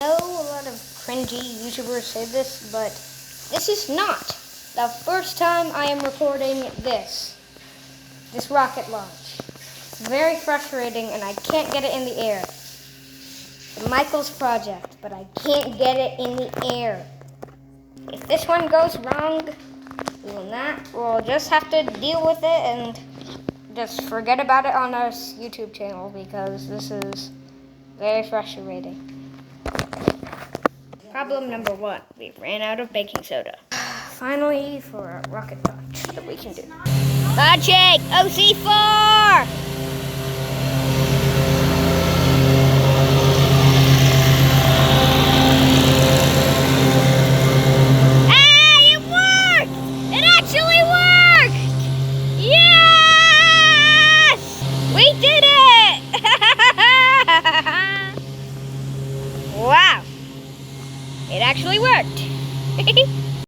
I know a lot of cringy YouTubers say this, but this is not the first time I am recording this rocket launch. It's very frustrating and I can't get it in the air. It's Michael's project, but I can't get it in the air. If this one goes wrong, we'll just have to deal with it and just forget about it on our YouTube channel because this is very frustrating. Problem number 1, we ran out of baking soda. Finally, for a rocket launch that we can do. Logic, OC-4! Hey, it worked! It actually worked! Yes! We did it! Wow! It actually worked.